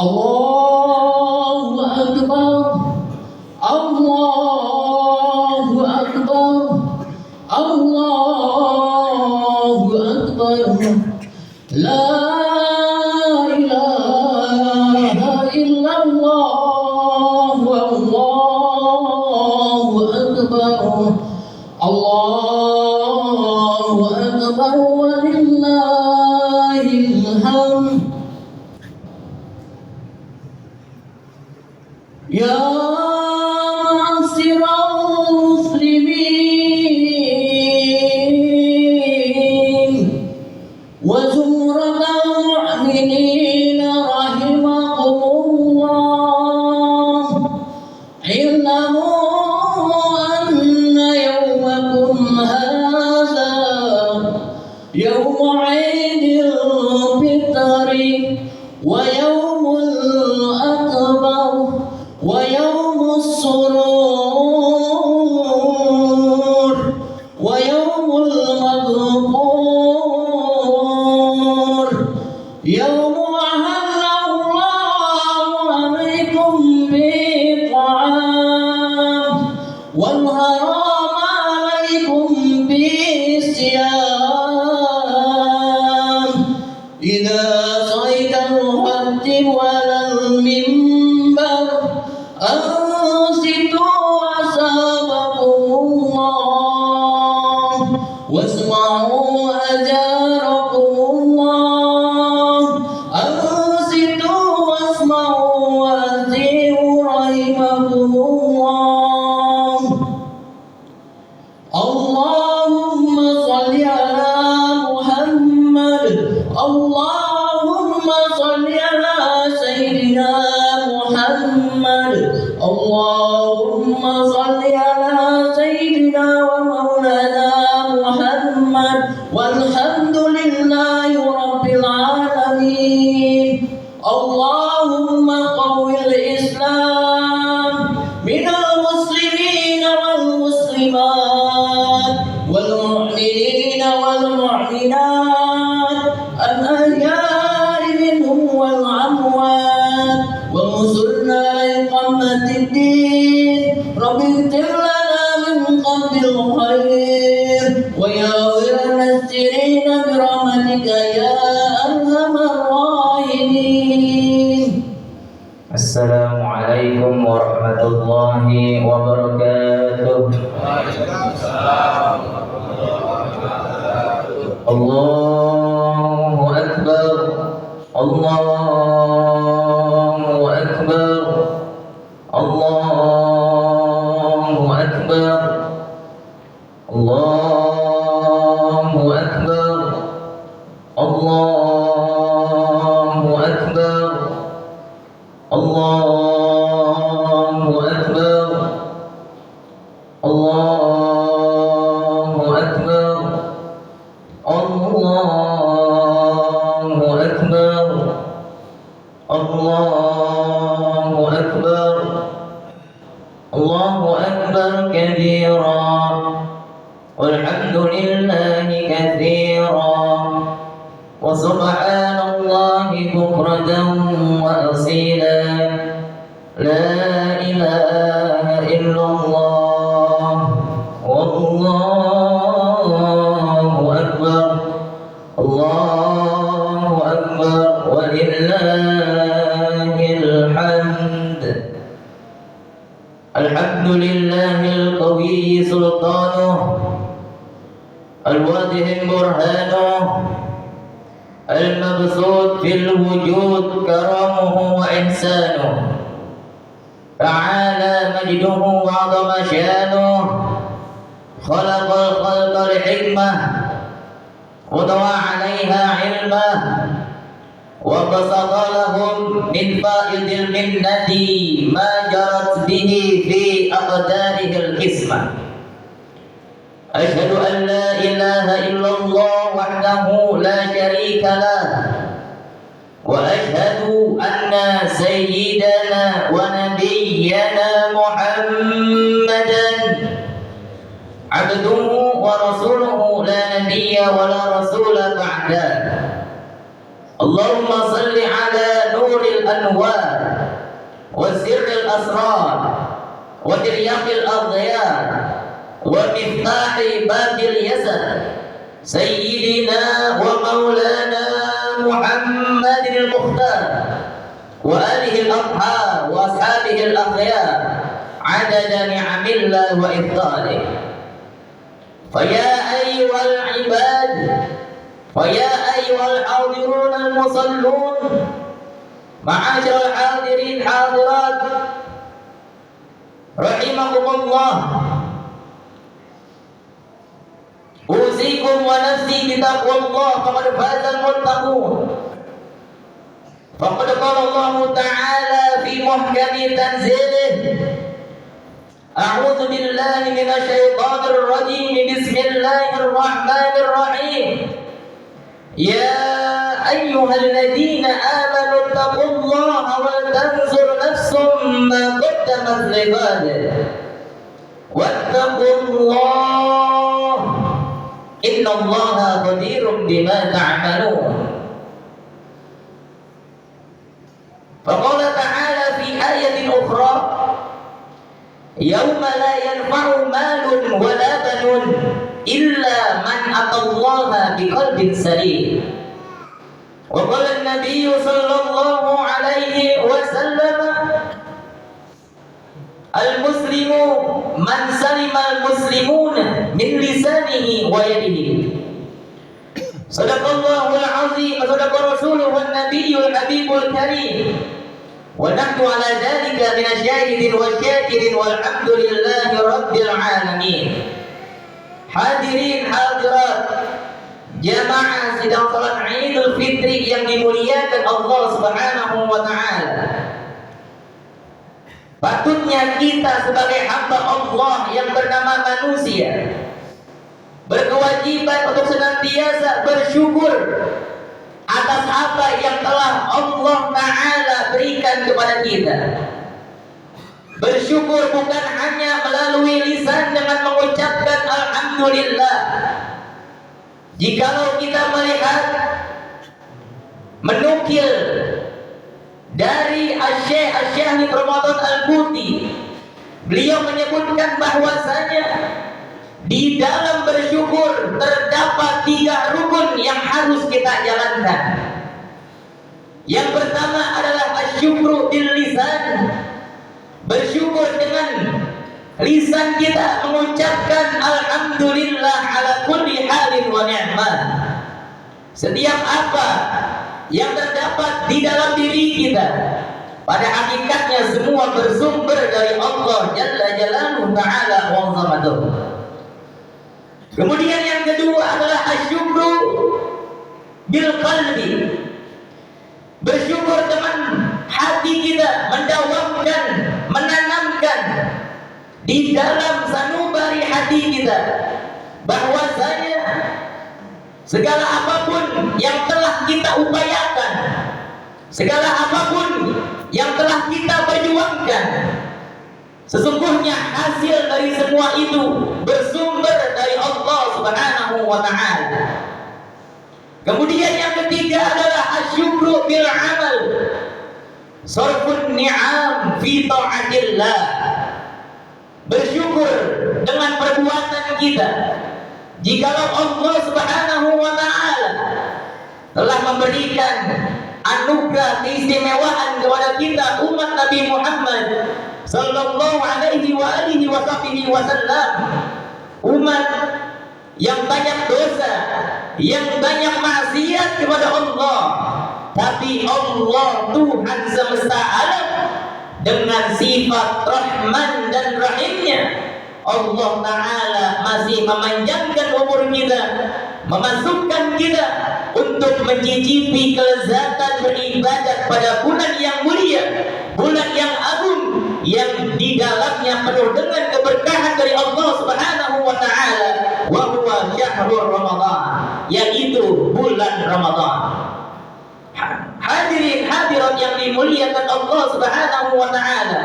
Allahu Akbar, Allahu Akbar, Allahu Akbar. La ilaha illallah, Allahu Akbar, Allahu Akbar, walillahil hamd. Ya ma'asyiral muslimin wa zumratal mu'minin rahimakumullah, i'lamu anna yawmakum hadha yawmu 'idil fitri wa yawmul akbar wa yawmus surur wa yawmul maghfur, yawmu ahallallahu alaikum bi ta'am wal haram alaikum bi siyam. Idza saidal hajji wal minbar أنصتوا أصابكم الله واسمعوا أجاركم الله. أنصتوا واسمعوا وأطيعوا رحمكم الله. اللهم صل على محمد. اللهم صل على سيدنا محمد. اللهم صل على سيدنا ومولانا محمد والحمد لله رب العالمين. اللهم قوي الإسلام من المسلمين والمسلمات والمؤمنين والمؤمنات الأحياء منهم والأموات وانصرنا لإقامة الدين. رب اغفر لنا من قبل الخير ويغفر لنا السرين برحمتك يا أرحم الراحمين. Assalamualaikum warahmatullahi wabarakatuh. Allahu Akbar, Allahu Akbar, Allahu Akbar, Allahu Akbar, Allahu Akbar, Allahu Akbar, Allahu Akbar, Allahu Akbar, Allahu Akbar, Allahu Akbar kabira walhamdulillahi katsira wa subhanallahi bukratan wa asila. La ilaha illallah wallahu akbar, Allahu akbar walillahil hamd. Alhamdulillahil qawi sultanuh al-wadih burhanuh al-mabsut fil wujud karamuhu wa ihsanuh. Ta'ala majduhu wa 'azama shanuh. Khalaqal khalqa li-hikmah wa dawa 'alayha 'ilmah wa basata lahum min fa'idil minnati ma jarat bihi fi aqdarihil qismah. Ashhadu an la ilaha illallah wahdahu la syarika lah wa ashhadu anna sayyidana wa nabiyyana Muhammadan abduhu wa rasuluhu la nabiyya wa la rasula ba'dah. Allahumma salli ala nuril anwar wa sirril asrar wa tiryaqil adhyar wa miftahi babil yasar sayyidina wa maulana Muhammadin al-Mukhtar wa alihi al-athhar wa ashabihi al-akhyar adada ni'amillah wa ifdalih. Faya ayyuhal ibad, faya ayyuhal hadirun al-musallun, ma'asyiral hadirin hadirat rahimakumullah. Usikum wa nafsi bitaqwallah faqad fazal muttaqun. Faqad qala Allah Ta'ala fi muhkami tanzilih, A'udzu billahi minasy syaithanir rajim. Bismillahir rahmanir rahim. Ya ayyuhalladzina amanu taqullaha wal tanzur nafsum ma qaddamat lighad. Wattaqullah innallaha khabirum bima ta'malun. Faqala ta'ala fi ayatin ukhra, Yawma la yanfa'u malun wa la banun illa man atallaha biqalbin salim. Wa qala an-nabiy sallallahu alaihi wasallam, al-muslimu man salima al-muslimuna min lisanihi wa yadihi. Sadaqallahul azim wa sadaqa rasuluhu an-nabiyyul habibul karim. Wa nahnu ala dhalika minasyahidin wa syakirin walhamdulillahi rabbil alamin. Hadirin hadirat jamaah sidang salat Idul Fitri yang dimuliakan Allah Subhanahu wa taala. Patutnya kita sebagai hamba Allah yang bernama manusia berkewajiban untuk senantiasa bersyukur atas apa yang telah Allah Ta'ala berikan kepada kita. Bersyukur bukan hanya melalui lisan dengan mengucapkan Alhamdulillah. Jikalau kita melihat, menukil dari Asy-Syaikh Ramadan Al-Buti, beliau menyebutkan bahwasanya di dalam bersyukur terdapat 3 rukun yang harus kita jalankan. Yang pertama adalah asyukru bil lisan, bersyukur dengan lisan kita mengucapkan alhamdulillah ala kulli halin wa ni'mah. Setiap apa yang terdapat di dalam diri kita, pada hakikatnya semua bersumber dari Allah Jalla Jalaluhu Ta'ala wa 'azamatuh. Kemudian yang kedua adalah asyukru bil qalbi, bersyukur dengan hati kita, mendawamkan, menanamkan di dalam sanubari hati kita bahwasanya segala apapun yang telah kita upayakan, segala apapun yang telah kita perjuangkan, sesungguhnya hasil dari semua itu bersumber dari Allah Subhanahu wa ta'ala. Kemudian yang ketiga adalah asyukru bil amal, sarfun ni'am fi ta'atillah, bersyukur dengan perbuatan kita. Jikalau Allah Subhanahu wa ta'ala telah memberikan anugerah keistimewaan kepada kita umat Nabi Muhammad sallallahu alaihi wa alihi wasallam, umat yang banyak dosa, yang banyak maksiat kepada Allah, tapi Allah Tuhan semesta alam dengan sifat Rahman dan Rahimnya, Allah Ta'ala masih memanjangkan umur kita, memasukkan kita untuk mencicipi kelezatan beribadat pada bulan yang mulia, bulan yang agung, yang di dalamnya penuh dengan keberkahan dari Allah Subhanahu wa ta'ala, wa huwa syahrul Ramadan, yaitu bulan Ramadan. Hadirin hadirat yang dimuliakan Allah Subhanahu wa ta'ala,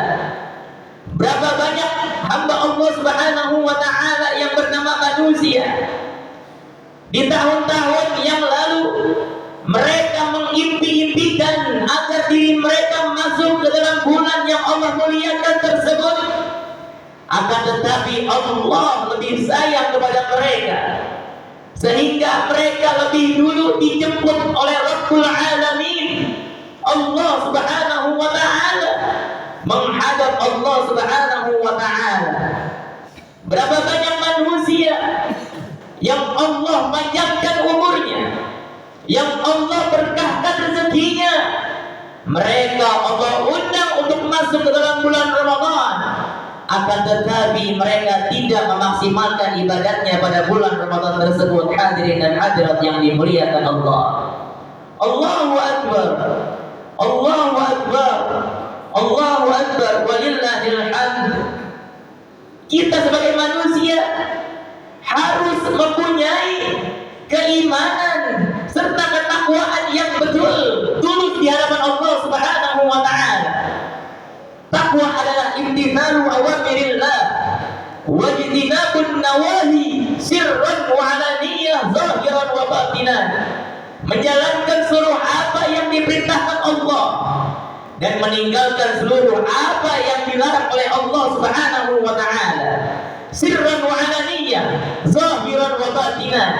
berapa banyak hamba Allah Subhanahu wa ta'ala yang bernama manusia di tahun-tahun yang lalu mereka mengimpi-impikan agar diri mereka masuk ke dalam bulan yang Allah muliakan tersebut. Akan tetapi Allah lebih sayang kepada mereka, sehingga mereka lebih dulu dijemput oleh Rabbul Alamin, Allah Subhanahu wa ta'ala, menghadap Allah Subhanahu wa ta'ala. Berapa banyak manusia yang Allah panjangkan umurnya, yang Allah berkahkan rezekinya, mereka Allah undang untuk masuk ke dalam bulan Ramadan, akan tetapi mereka tidak memaksimalkan ibadatnya pada bulan Ramadan tersebut. Hadirin dan hadirat yang dimuliakan Allah, Allahu Akbar, Allahu Akbar, Allahu Akbar, walillahil hamd. Kita sebagai manusia harus mempunyai keimanan serta ketakwaan yang betul, tulus di hadapan Allah Subhanahu wa ta'ala. Takwa adalah imtithalu awamirillah wa ijtinabun nawahi sirran wa alaniyah, zahiran wa batinan. Menjalankan seluruh apa yang diperintahkan Allah dan meninggalkan seluruh apa yang dilarang oleh Allah Subhanahu wa ta'ala, sirran wa alaniyah, zahiran wa batinan.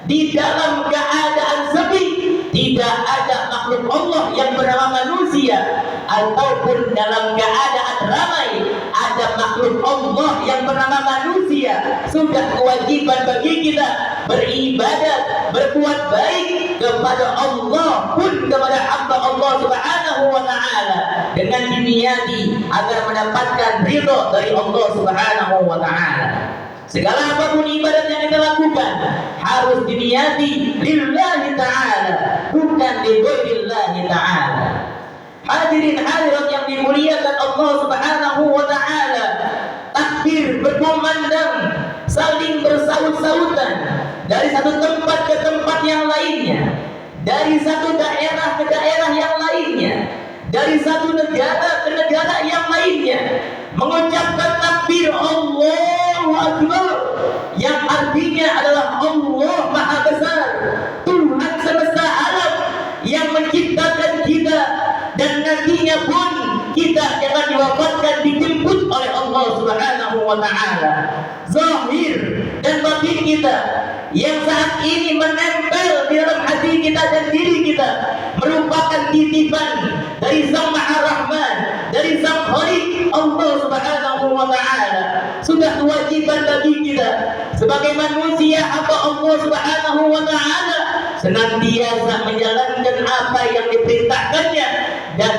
Di dalam keadaan sepi, tidak ada makhluk Allah yang bernama manusia, ataupun dalam keadaan ramai ada makhluk Allah yang bernama manusia. Sudah kewajiban bagi kita beribadat, berbuat baik kepada Allah pun kepada hamba Allah Subhanahu wa ta'ala, dengan diniati agar mendapatkan ridha dari Allah Subhanahu wa ta'ala. Segala apapun ibadat yang kita lakukan harus diniati lillahi ta'ala, bukan lillahi ta'ala. Hadirin hadirat yang dimuliakan Allah Subhanahu wa ta'ala, takbir berkumandang, saling bersaut-sautan dari satu tempat ke tempat yang lainnya, dari satu daerah ke daerah yang lainnya, dari satu negara ke negara yang lainnya, mengucapkan takbir Allahu Akbar, yang artinya adalah Allah Maha Besar, Tuhan semesta alam yang menciptakan kita, dan nantinya pun kita akan diwafatkan, dijemput oleh Allah Subhanahu wa ta'ala. Zahir dan batin kita yang saat ini menempel di dalam hati kita dan diri kita merupakan titipan dari Sang Maha Rahman, dari Sang Khaliq Allah Subhanahu wa ta'ala. Sudah kewajiban bagi kita sebagai manusia hamba Allah Subhanahu wa ta'ala senantiasa menjalankan apa yang diperintahkannya dan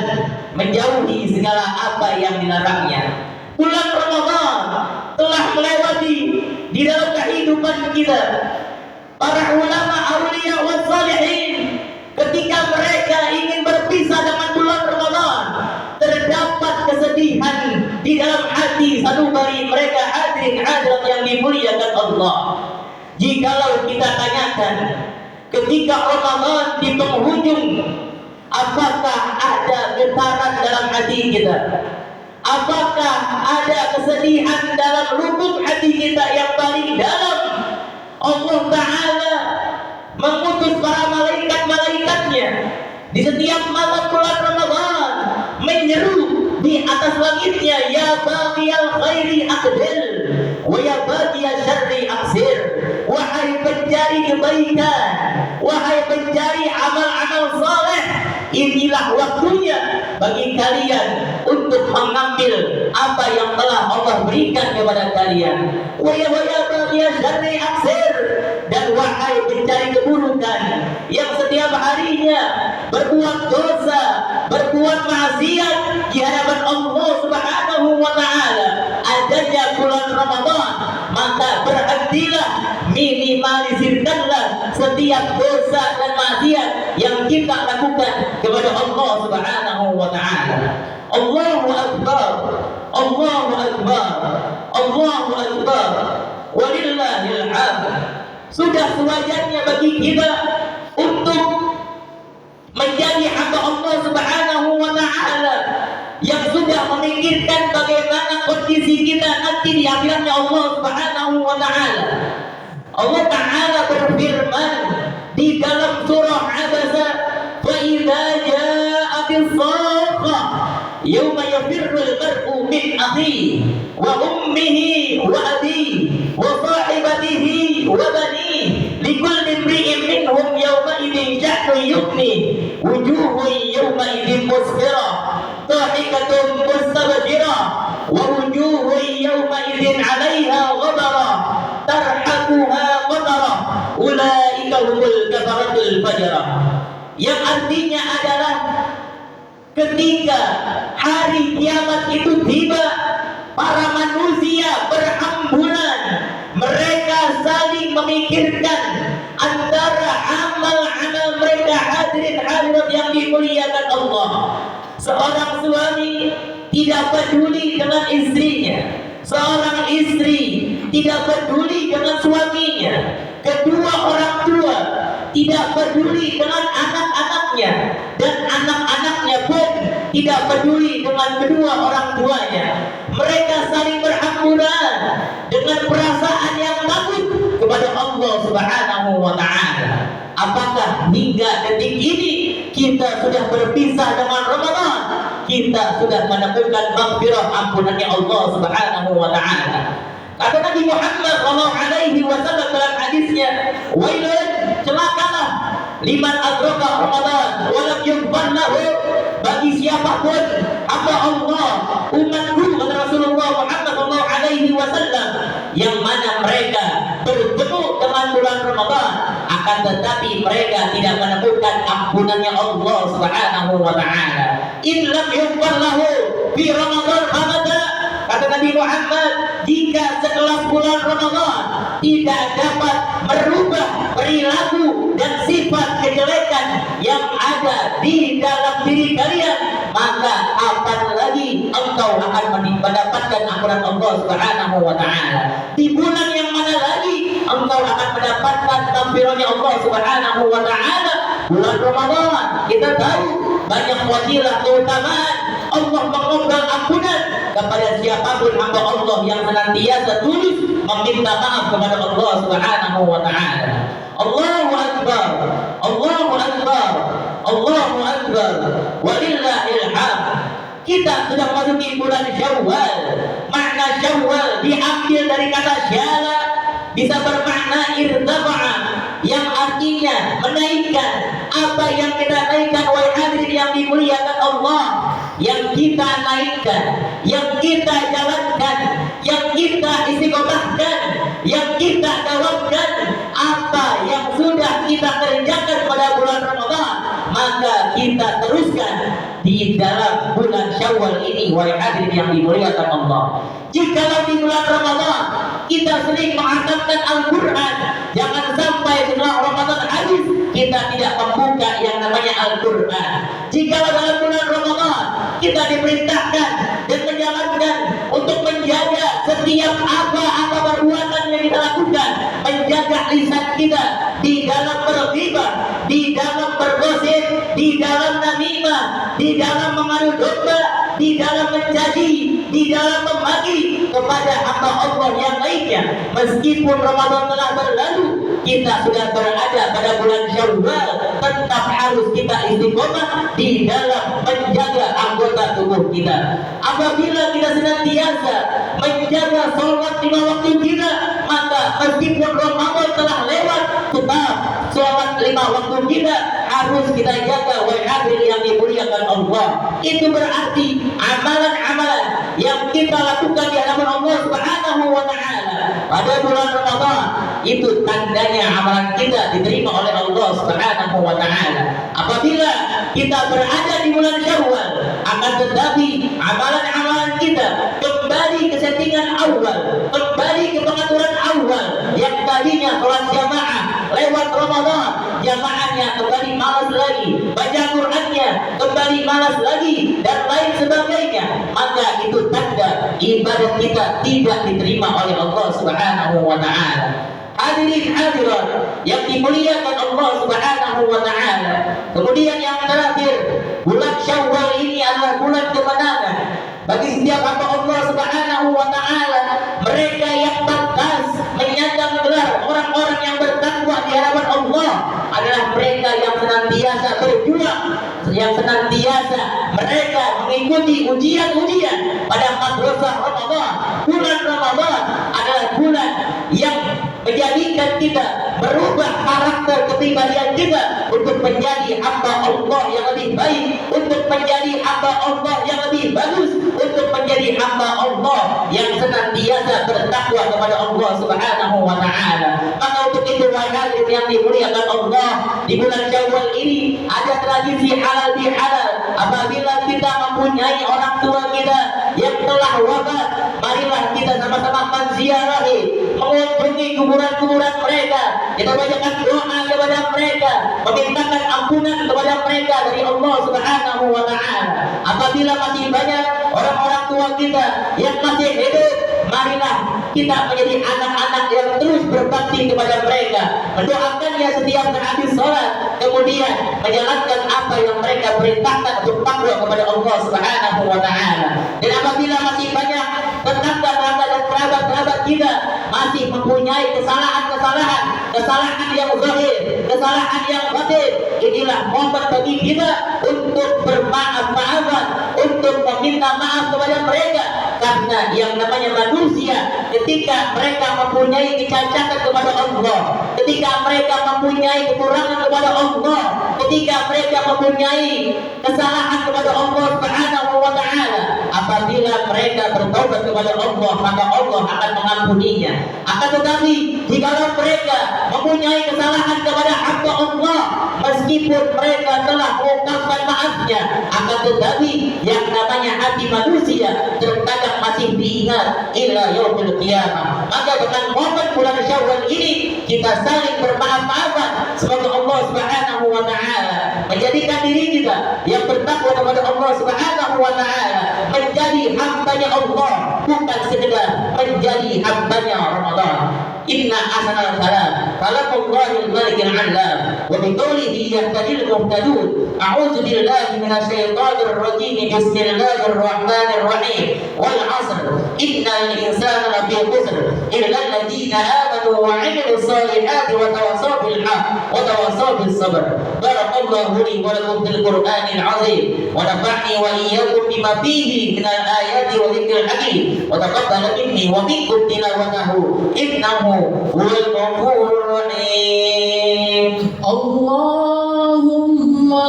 menjauhi segala apa yang dilarangnya. Bulan Ramadan telah melewati di dalam kehidupan kita. Para ulama aulia was salihin, ketika mereka ingin berpisah dengan bulan Ramadan, terdapat kesedihan di dalam hati sanubari mereka. Hadirin hadirat yang dimuliakan Allah, jikalau kita tanyakan ketika Ramadan di penghujung, apakah ada getaran dalam hati kita? Apakah ada kesedihan dalam lubuk hati kita yang paling dalam? Allah Ta'ala mengutus para malaikat-malaikatnya di setiap malam bulan Ramadan, menyeru di atas langitnya, ya baghiyal khairi aqbil wa ya baghiyal syarri aqsir. Wahai pencari kebaikan, wahai pencari amal-amal saleh, inilah waktunya bagi kalian untuk mengambil apa yang telah Allah berikan kepada kalian. Wa ya baghiyal syarri aqsir. Dan wahai pencari keburukan yang setiap harinya berbuat dosa, berbuat maksiat di hadapan Allah Subhanahu wa ta'ala, adanya bulan Ramadan, maka berhentilah, minimalisirkanlah setiap dosa dan maksiat yang kita lakukan kepada Allah Subhanahu wa ta'ala. Allahu Akbar, Allahu Akbar, Allahu Akbar, walillahil hamd. Sudah sewajarnya bagi kita untuk menjadi hamba Allah Subhanahu wa ta'ala yang sudah memikirkan bagaimana kondisi kita nanti di akhiratnya Allah Subhanahu wa ta'ala. Allah Ta'ala berfirman di dalam surah Abasa, fa الصاخة يوم يفر المرء من أخيه وأمه وأبيه وصاحبته وبنيه لكل امرئ منهم يومئذ شأن يغنيه وجوه يومئذ مسفرة ضاحكة مستبشرة ووجوه يومئذ عليها غبرة ترحقها قطرة أولئك هم الكفرة الفجرة. Yang artinya adalah ketika hari kiamat itu tiba, para manusia berhamburan, mereka saling memikirkan antara amal-amal mereka. Hadirin hadirat yang dimuliakan Allah, seorang suami tidak peduli dengan istrinya, seorang istri tidak peduli dengan suaminya, kedua orang tua tidak peduli dengan anak-anaknya, dan anak-anaknya pun tidak peduli dengan kedua orang tuanya. Mereka saling berhamburan dengan perasaan yang takut kepada Allah Subhanahu wa Ta'ala. Apakah hingga detik ini kita sudah berpisah dengan Ramadan? Kita sudah menemukan maghfirah, ampunannya Allah Subhanahu wa Ta'ala. Kata Nabi Muhammad sallallahu alaihi wasallam dalam hadisnya, wailun, celakalah liman adraka Ramadan wa lam yughfar lahu, bagi siapapun hamba Allah, umatku, kata Rasulullah Muhammad sallallahu alaihi wasallam, yang mana mereka bertemu dengan bulan Ramadan akan tetapi mereka tidak menemukan ampunannya Allah Subhanahu wa Ta'ala. In lam yughfar lahu fi Ramadan abada, kata Nabi Muhammad, jika setelah bulan Ramadan tidak dapat merubah perilaku dan sifat kejelekan yang ada di dalam diri kalian, maka kapan lagi engkau akan mendapatkan ampunan Allah Subhanahu wa Ta'ala? Di bulan yang mana lagi engkau akan mendapatkan ampunannya Allah Subhanahu wa Ta'ala? Bulan Ramadan. Kita tahu banyak fadilah keutamaan. Allah mengobrol ampunan kepada siapapun hamba Allah yang senantiasa tulus meminta maaf kepada Allah Subhanahu wa Ta'ala. Allahu Akbar, Allahu Akbar, Allahu Akbar, walillahil hamd. Kita sudah memasuki bulan Syawal. Makna Syawal diambil dari kata syala, bisa bermakna irtafa'a, yang artinya menaikkan. Apa yang kita naikkan, wahai hadirin yang dimuliakan Allah? Yang kita naikkan, yang kita jalankan, yang kita istiqomahkan, yang kita dawamkan, apa yang sudah kita kerjakan pada bulan Ramadan, maka kita teruskan di dalam bulan Syawal ini, wahai hadirin yang dimuliakan Allah. Jikalau di bulan Ramadan kita sering menghafalkan Al-Quran, jangan sampai setelah Ramadan habis kita tidak membuka yang namanya Al-Quran. Jikalau dalam bulan Ramadan kita diperintahkan dan menjalankan untuk menjaga setiap apa-apa perbuatan yang kita lakukan, menjaga lisan kita di dalam berghibah, di dalam bergosip, di dalam namimah, di dalam mengadu domba, di dalam mencaci, di dalam memaki kepada hamba Allah yang lainnya. Meskipun Ramadan telah berlalu, kita sudah berada pada bulan Syawal, tetap harus kita istiqomah di dalam menjaga anggota tubuh kita. Apabila kita senantiasa menjaga sholat 5 waktu kita, maka meskipun Ramadan telah lewat, tetap sholat 5 waktu kita harus kita jaga, wahai hadirin yang dimuliakan Allah. Itu berarti amalan-amalan yang kita lakukan di hadapan Allah Subhanahu wa Ta'ala pada bulan Ramadan, itu tandanya amalan kita diterima oleh Allah Subhanahu wa Ta'ala. Apabila kita berada di bulan Syawal, akan tetapi amalan-amalan kita kembali ke settingan awal, kembali ke pengaturan awal, yang tadinya sholat jamaah lewat Ramadan, jamaahnya kembali malas lagi, baca Qur'annya kembali malas lagi, dan lain sebagainya, maka itu tanda ibadah kita tidak diterima oleh Allah Subhanahu wa Ta'ala. Hadirin hadirat yang dimuliakan Allah Subhanahu wa Ta'ala. Kemudian yang terakhir, bulan Syawal ini adalah bulan kemenangan bagi setiap hamba Allah Subhanahu wa Ta'ala. Mereka yang pantas menyandang gelar orang-orang yang bertakwa di hadapan Allah adalah mereka yang senantiasa berjuang, yang senantiasa mereka mengikuti ujian-ujian pada madrasah Ramadan. Bulan Ramadan adalah bulan yang menjadikan kita merubah karakter kepribadian kita untuk menjadi hamba Allah yang lebih baik, untuk menjadi hamba Allah yang lebih bagus, untuk menjadi hamba Allah yang senantiasa bertakwa kepada Allah Subhanahu wa taala. Maka untuk itu wahai yang dimuliakan Allah, di bulan Syawal ini ada tradisi halal bihalal. Apabila kita mempunyai orang tua kita yang telah wafat, marilah kita sama-sama menziarahi, mengunjungi kuburan-kuburan mereka, kita bacakan doa kepada mereka, memintakan ampunan kepada mereka dari Allah Subhanahu wa taala. Apabila masih banyak orang-orang tua kita yang masih hidup, marilah kita menjadi anak-anak yang terus berbakti kepada mereka, mendoakannya setiap habis sholat, kemudian menjalankan apa yang mereka perintahkan untuk takwa kepada Allah Subhanahu wa taala. Dan apabila masih banyak tetangga-tetangga dan kerabat-kerabat kita masih mempunyai kesalahan yang zahir, kesalahan yang batin, inilah momen bagi kita untuk bermaaf-maafan, untuk meminta maaf kepada mereka. Karena yang namanya manusia, ketika mereka mempunyai kecacatan kepada Allah, ketika mereka mempunyai kekurangan kepada Allah, ketika mereka mempunyai kesalahan kepada Allah Subhanahu wa taala, apabila mereka bertobat kepada Allah, maka Allah akan mengampuninya. Akan tetapi jika mereka mempunyai kesalahan kepada hamba Allah, meskipun mereka telah mengungkapkan maafnya, akan tetapi yang namanya hati manusia terkadang masih diingat ila yaumil qiyamah. Maka dengan momen bulan Syawal ini kita saling bermaaf-maafan, semoga Allah Subhanahu wa taala menjadikan diri kita yang bertakwa kepada Allah Subhanahu wa taala menjadi hambanya Allah, bukan sekedar menjadi hambanya Ramadan. Inna ahsanal kalam kalamullahil malikil alam wa biqaulihi yahtadil muhtadun. A'udzu billahi minasyaitonir rajim. Bismillahir rahmanir rahim. Wal 'asr innal insana lafi khusr illa alladziina amanu wa 'amilus solihati wa tawassaw bil haqq wa tawassaw bis sabr. Barakallahu li wa lakum fil Qur'anil 'azim wa nafa'ni wa iyyakum bima fihi minal ayati wa dzikril hakim wa taqabbal minni wa minkum tilawatahu innahu huwal ghafurur rahim. Allahumma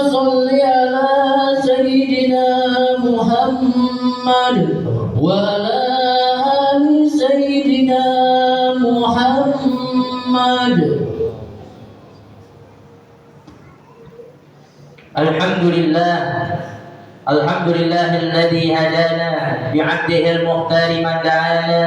salli ala sayyidina Muhammad wa ala ali sayyidina Muhammad. Alhamdulillahilladzi hadana bi'abdihil muhtari man da'ana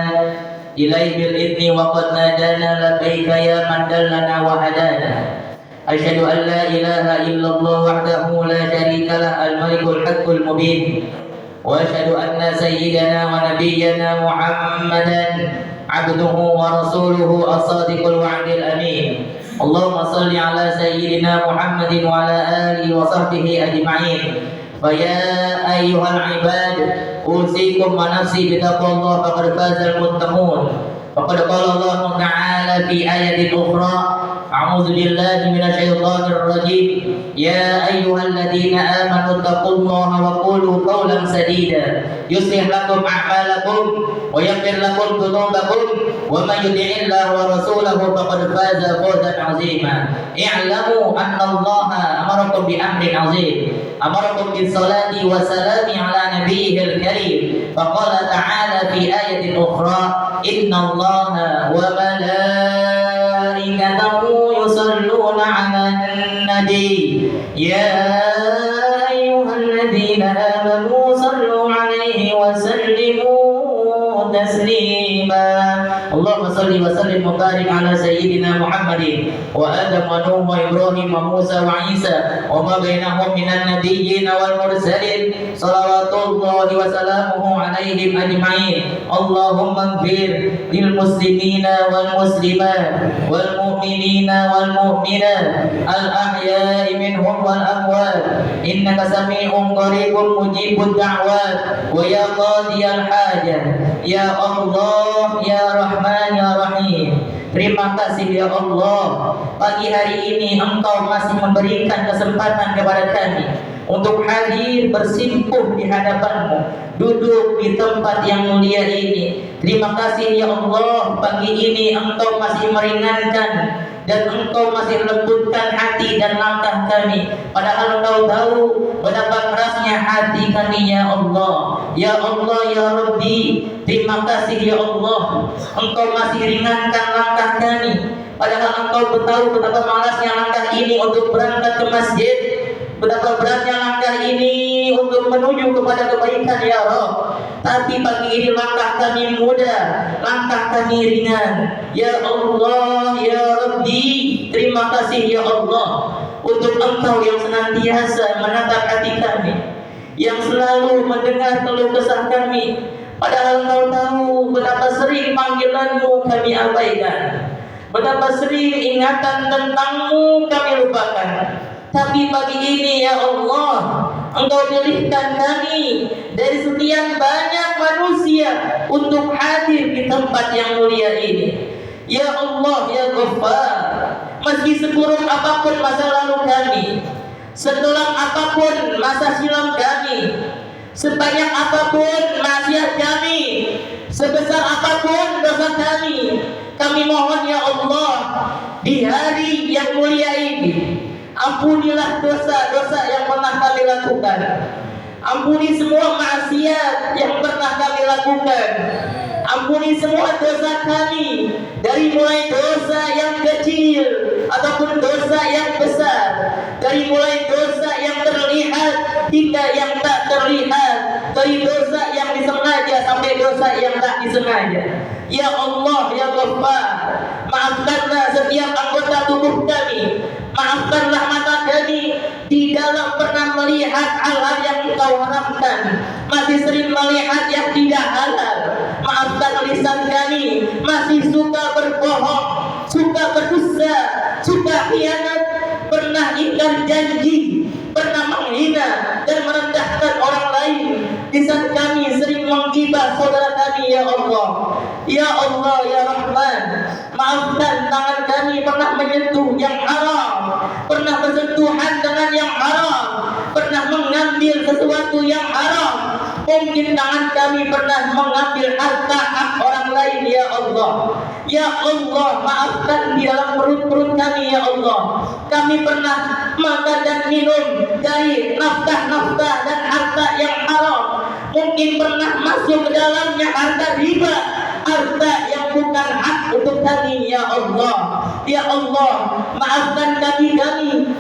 ilaihi bil idni wa qad nadana labbaika ya man dallana wa hadana. Asyhadu an la ilaha illallah wahdahu la syarika lah al-malikul haqqul mubin wa asyhadu anna sayyidana wa nabiyyana Muhammadan abduhu wa rasuluhu as-sadiqul wa'dil amin. Allahumma salli ala sayyidina Muhammadin wa ala alihi wa sahbihi ajma'in. Faya ayyuhal ibad, usikum wa nafsi bitaqwallah faqad fazal muttaqun. Faqad qala Allah ta'ala fi ayatin ukhra, a'udzu billahi minasyaitonir rajim. Ya ayyuhalladzina amanu taqullaha wa qulu qawlan sadida yuslih lakum a'malakum wa yaghfir lakum dhunubakum wa may yuti'illaha wa rasulahu faqad faza fawzan 'azima. I'lamu anna Allaha amarakum bi amrin 'azim. Amarakum bis salati wa salami ala nabiyyil karim. Faqala ta'ala fi ayatin ukhra, inna Allaha wa malaikatahu yusalluna 'alan nabi. Ya ayyuhalladzina amanu sallu 'alaihi wa sallimu taslima. Allahumma salli wa sallim wa barik ala sayyidina Muhammadin wa Adam wa Nuh wa Ibrahim wa Musa wa Isa wa ma bainahum minan nabiyyin wal mursalin salawatullahi wa salamuhu alaihim ajma'in. Allahumma ighfir lil muslimina wal muslimat wal mu'minina wal mu'minat al ahya'i minhum wal amwat innaka sami'un qaribun mujibud da'wat wa ya qadiyal hajat. Ya Allah ya Rahman ya Rahim, Terima kasih ya Allah, pagi hari ini Engkau masih memberikan kesempatan kepada kami untuk hadir bersimpuh di hadapan-Mu, duduk di tempat yang mulia ini. Terima kasih ya Allah, pagi ini Engkau masih meringankan dan Engkau masih lembutkan hati dan langkah kami. Padahal Engkau tahu betapa kerasnya hati kami ya Allah. Ya Allah ya Rabbi, terima kasih ya Allah, Engkau masih ringankan langkah kami. Padahal Engkau tahu betapa malasnya langkah ini untuk berangkat ke masjid, betapa beratnya langkah ini untuk menuju kepada kebaikan ya Rabb. Tapi pagi ini langkah kami mudah, langkah kami ringan. Ya Allah, ya Rabbi, terima kasih ya Allah untuk Engkau yang senantiasa menatap hati kami, yang selalu mendengar keluh kesah kami. Padahal Engkau tahu betapa sering panggilan-Mu kami abaikan, betapa sering ingatan tentang-Mu kami lupakan. Tapi pagi ini ya Allah, Engkau pilihkan kami dari sekian banyak manusia untuk hadir di tempat yang mulia ini. Ya Allah ya Ghaffar, meski seburuk apapun masa lalu kami, sekelam apapun masa silam kami, sebanyak apapun maksiat kami, sebesar apapun dosa kami mohon ya Allah, di hari yang mulia ini ampunilah dosa-dosa yang pernah kami lakukan. Ampuni semua maksiat yang pernah kami lakukan. Ampuni semua dosa kami, dari mulai dosa yang kecil ataupun dosa yang besar, dari mulai dosa yang terlihat hingga yang tak terlihat, dari dosa yang disengaja sampai dosa yang tak disengaja. Ya Allah ya Ghaffar, maafkanlah setiap anggota tubuh kami, maafkanlah mata kami di dalam pernah melihat hal-hal yang Engkau haramkan, masih sering melihat yang tidak halal. Maafkan lisan kami, masih suka berbohong, suka berdusta, suka khianat, pernah ingkar janji, pernah menghina dan merendahkan orang lain. Lisan kami sering menggibah saudara kami ya Allah. Ya Allah ya Rahman, maafkan tangan kami pernah menyentuh yang haram, pernah bersentuhan dengan yang haram, pernah mengambil sesuatu yang haram. Mungkin tangan kami pernah mengambil harta hak orang lain ya Allah. Ya Allah, maafkan di dalam perut-perut kami ya Allah. Kami pernah makan dan minum dari nafkah-nafkah dan harta yang haram. Mungkin pernah masuk ke dalamnya harta riba, harta yang bukan hak untuk kami ya Allah. Ya Allah, maafkan kami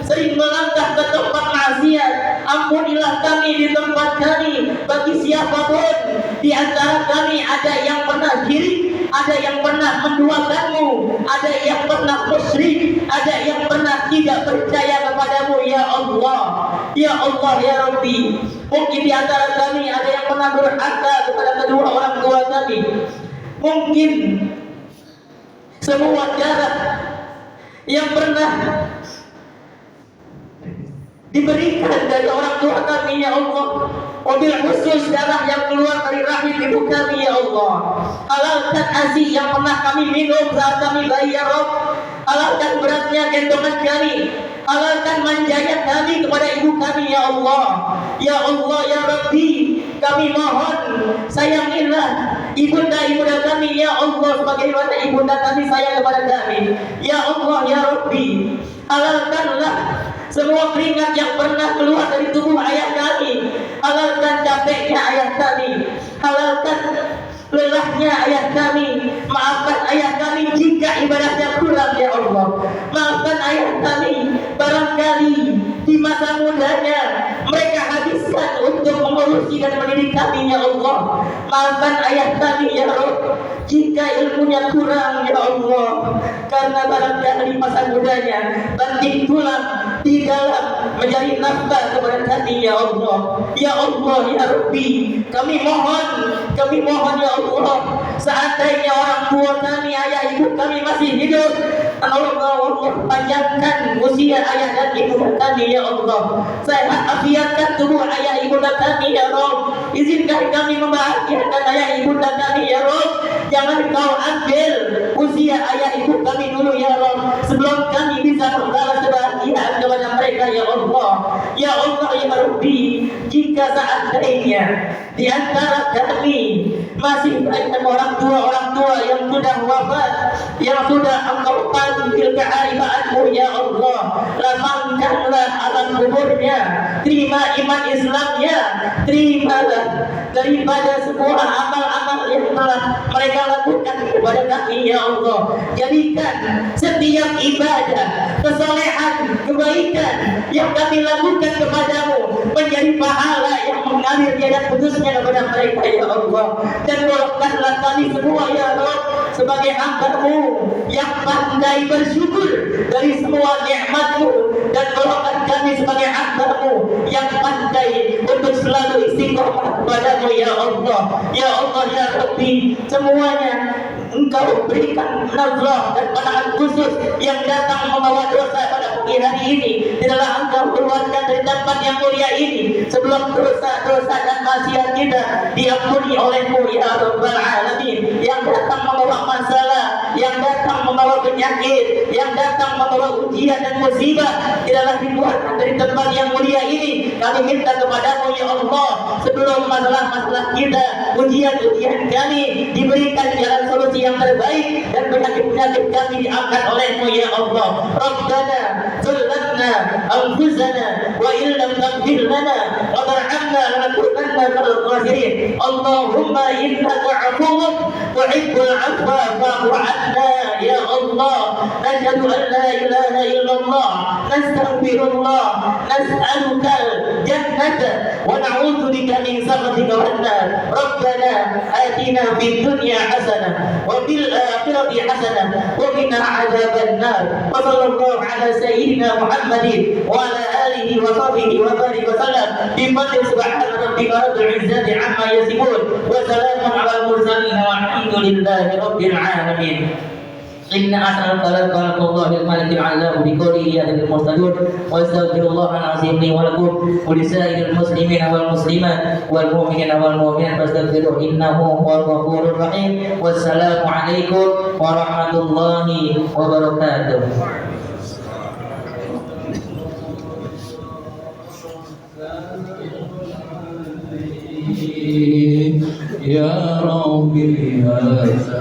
sering melangkah ke tempat maksiat. Ampunilah kami di tempat kami. Bagi siapapun di antara kami ada yang pernah syirik, ada yang pernah menduakan-Mu, ada yang pernah musyrik, ada yang pernah tidak percaya kepadamu ya Allah. Ya Allah ya Rabbi, mungkin di antara kami ada yang pernah durhaka kepada kedua orang tua kami. Mungkin semua darah yang pernah diberikan dari orang tua kami ya Allah, mobil khusus darah yang keluar dari rahim ibu kami ya Allah, halalkan ASI yang pernah kami minum saat kami bayi ya Rabb. Halalkan beratnya gendongan kami, halalkan manjanya kami kepada ibu kami ya Allah. Ya Allah ya Rabbi, kami mohon sayangilah ibunda kami ya Allah, sebagaimana ibunda kami sayang kepada kami. Ya Allah ya Rabbi, halalkanlah semua keringat yang pernah keluar dari tubuh ayah kami, halalkan capeknya ayah kami, halalkan lelahnya ayah kami. Maafkan ayah kami jika ibadahnya kurang ya Allah. Maafkan ayah kami, barangkali di masa mudanya mereka habiskan untuk mengurusi dan mendidik kami ya Allah. Maafkan ayah kami ya Rabb jika ilmunya kurang ya Allah, karena barangkali masa mudanya banting tulang di dalam mencari nafkah kepada kami ya Allah. Ya Allah ya Rabbi, kami mohon ya Allah, seandainya orang tua kami, ayah ibu kami masih hidup, Allah panjangkan usia ayah dan ibu kami ya Allah, sehat wasiatkan tubuh ayah ibunda kami ya Rob. Izinkan kami membahagiakan ayah ibunda kami ya Rob. Jangan kau ambil usia ayah ibu kami dulu ya Rob, sebelum kami bisa membalas kebahagiaan kepada mereka ya Allah. Ya Allah ya Rabbi, jika seandainya di antara kami masih banyak orang tua yang sudah wafat, yang sudah Engkau panggil keharibaan-Mu ya Allah, lapangkanlah alam kuburnya, terima iman Islamnya, terimalah daripada semua amal-amal yang telah mereka lakukan kepada kami ya Allah. Jadikan setiap ibadah, kesolehan, kebaikan yang kami lakukan kepadamu menjadi pahala yang mengalir tiada putusnya kepada mereka ya Allah. Dan golongkanlah kami semua ya Allah sebagai hamba-Mu yang pandai bersyukur dari semua nikmat-Mu, dan golongkan kami sebagai hamba-Mu yang pandai untuk selalu istiqomah kepada-Mu ya Allah. Ya Allah ya Rabbi, semuanya Engkau berikan nazarah dan pandangan khusus yang datang membawa dosa pada pagi hari ini. Tidaklah Engkau keluarkan dari tempat yang mulia ini sebelum dosa-dosa dan maksiat kita diampuni oleh-Mu ya Rabbal Alamin. Yang datang membawa masalah, yang datang membawa penyakit, yang datang membawa ujian dan musibah, tidaklah dikeluarkan dari tempat yang mulia ini. Kami minta kepada-Mu ya Allah, sebelum masalah-masalah kita, ujian-ujian kami, diberikan jalan solusi yang terbaik, dan penyakit-penyakit kami diangkat oleh-Mu ya Allah. Rabbana zullanna anfusana wa illam taghfir lana wa tarhamna lanakunanna minal khasirin. Allahumma innaka afuwwun tuhibbul afwa fa'fu 'anna ya Allah. Nashhadu an la ilaha illallah, nastaghfirullah, nas'aluka jannata wa na'udzu bika min sakhatika wan nar. Rabbana atina fid dunya hasanah wa fil akhirati hasanah wa qina adzaban nar. Wa sallallahu ala sayyidina Muhammadin wa ala alihi wa sahbihi wa barik wa sallam. Bi fadli subhana rabbika rabbil izzati amma yasifun wa salamun ala al mursalin walhamdulillahi rabbil alamin. Inna asal kalam Allah al-Malik al-Alam bi qawlihi ya lil mursalun wa astaghfirullah al-azim li wa lakum wa li sa'iril muslimin wal muslimat wal mu'minin wal mu'minat fastaghfiruhu innahu huwal ghafurur rahim. Wassalamu alaikum warahmatullahi wabarakatuh. Ya Rabbi hasani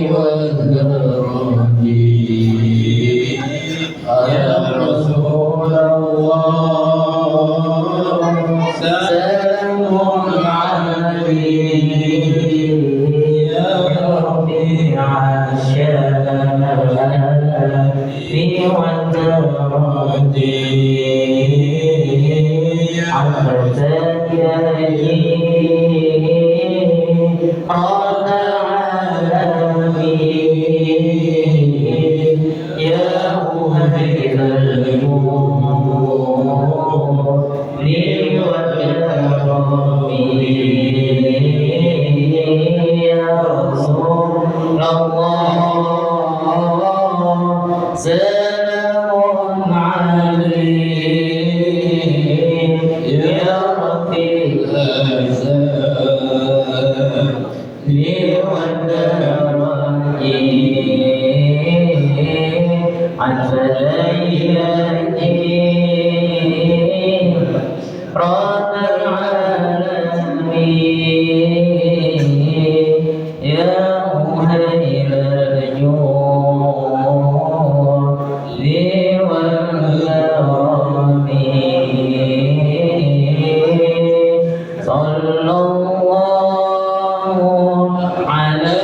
wa dharani ya Rasulullah salamun alaihi ya Rabbi ashani wa dharani Sallallahu alaihi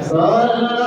Sallallahu